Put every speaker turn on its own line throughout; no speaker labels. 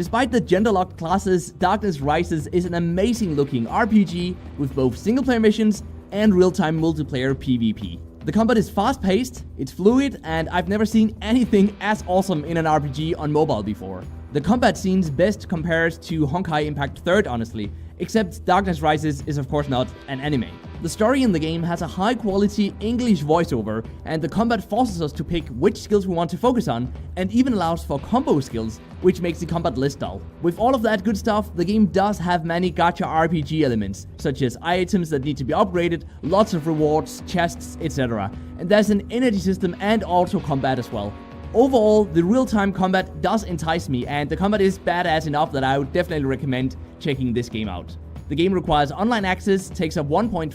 Despite the gender-locked classes, Darkness Rises is an amazing-looking RPG with both single-player missions and real-time multiplayer PvP. The combat is fast-paced, it's fluid, and I've never seen anything as awesome in an RPG on mobile before. The combat scenes best compares to Honkai Impact 3rd, honestly, except Darkness Rises is of course not an anime. The story in the game has a high-quality English voiceover, and the combat forces us to pick which skills we want to focus on, and even allows for combo skills, which makes the combat less dull. With all of that good stuff, the game does have many gacha RPG elements, such as items that need to be upgraded, lots of rewards, chests, etc. And there's an energy system and auto combat as well. Overall, the real-time combat does entice me, and the combat is badass enough that I would definitely recommend checking this game out. The game requires online access, takes up 1.49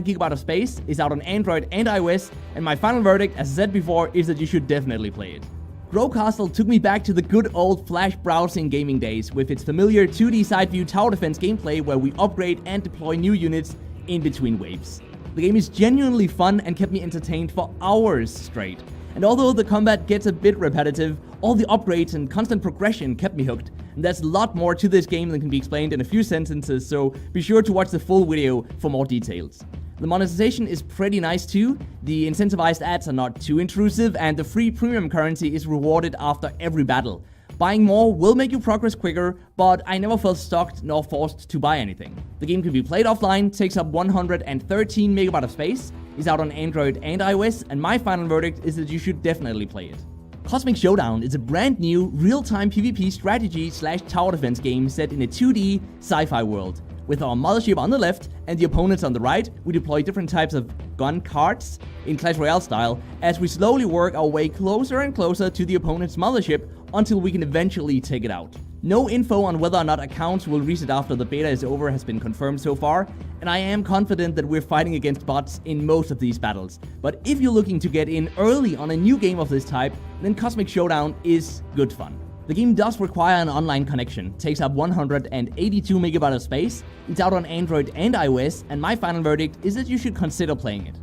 GB of space, is out on Android and iOS, and my final verdict, as I said before, is that you should definitely play it. Grow Castle took me back to the good old Flash browsing gaming days, with its familiar 2D side-view tower defense gameplay where we upgrade and deploy new units in between waves. The game is genuinely fun and kept me entertained for hours straight. And although the combat gets a bit repetitive, all the upgrades and constant progression kept me hooked. And there's a lot more to this game than can be explained in a few sentences, so be sure to watch the full video for more details. The monetization is pretty nice too, the incentivized ads are not too intrusive, and the free premium currency is rewarded after every battle. Buying more will make you progress quicker, but I never felt stuck nor forced to buy anything. The game can be played offline, takes up 113 MB of space, is out on Android and iOS, and my final verdict is that you should definitely play it. Cosmic Showdown is a brand new, real-time PvP strategy/tower defense game set in a 2D sci-fi world. With our mothership on the left and the opponents on the right, we deploy different types of gun carts in Clash Royale style as we slowly work our way closer and closer to the opponent's mothership until we can eventually take it out. No info on whether or not accounts will reset after the beta is over has been confirmed so far, and I am confident that we're fighting against bots in most of these battles. But if you're looking to get in early on a new game of this type, then Cosmic Showdown is good fun. The game does require an online connection, takes up 182 MB of space, it's out on Android and iOS, and my final verdict is that you should consider playing it.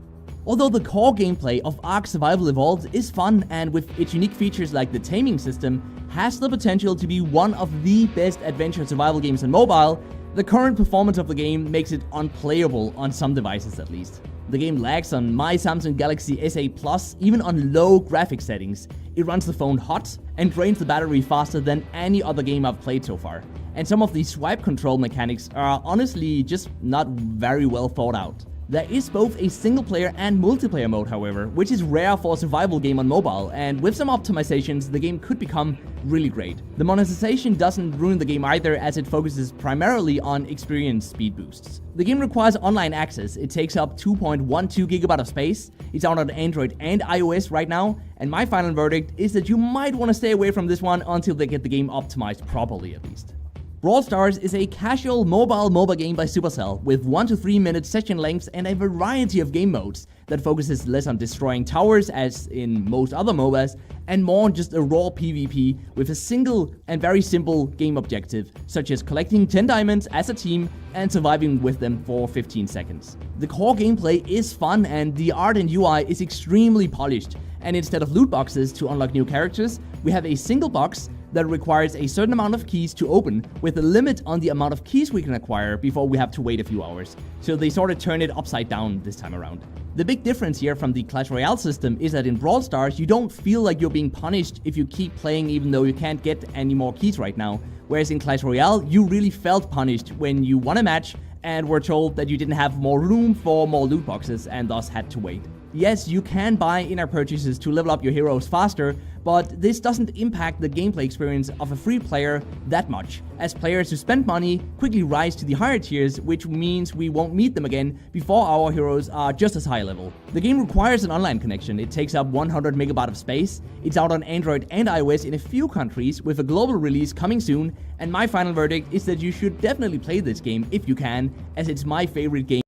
Although the core gameplay of Ark Survival Evolved is fun and with its unique features like the taming system, has the potential to be one of the best adventure survival games on mobile, the current performance of the game makes it unplayable on some devices at least. The game lags on my Samsung Galaxy S8 Plus, even on low graphics settings. It runs the phone hot and drains the battery faster than any other game I've played so far. And some of the swipe control mechanics are honestly just not very well thought out. There is both a single-player and multiplayer mode, however, which is rare for a survival game on mobile, and with some optimizations, the game could become really great. The monetization doesn't ruin the game either, as it focuses primarily on experience speed boosts. The game requires online access, it takes up 2.12 GB of space, it's out on Android and iOS right now, and my final verdict is that you might want to stay away from this one until they get the game optimized properly at least. Brawl Stars is a casual mobile MOBA game by Supercell with 1 to 3 minute session lengths and a variety of game modes that focuses less on destroying towers as in most other MOBAs and more on just a raw PvP with a single and very simple game objective such as collecting 10 diamonds as a team and surviving with them for 15 seconds. The core gameplay is fun and the art and UI is extremely polished, and instead of loot boxes to unlock new characters, we have a single box that requires a certain amount of keys to open, with a limit on the amount of keys we can acquire before we have to wait a few hours. So they sort of turn it upside down this time around. The big difference here from the Clash Royale system is that in Brawl Stars, you don't feel like you're being punished if you keep playing even though you can't get any more keys right now. Whereas in Clash Royale, you really felt punished when you won a match and were told that you didn't have more room for more loot boxes and thus had to wait. Yes, you can buy in-app purchases to level up your heroes faster, but this doesn't impact the gameplay experience of a free player that much, as players who spend money quickly rise to the higher tiers, which means we won't meet them again before our heroes are just as high level. The game requires an online connection, it takes up 100 MB of space, it's out on Android and iOS in a few countries with a global release coming soon, and my final verdict is that you should definitely play this game if you can, as it's my favorite game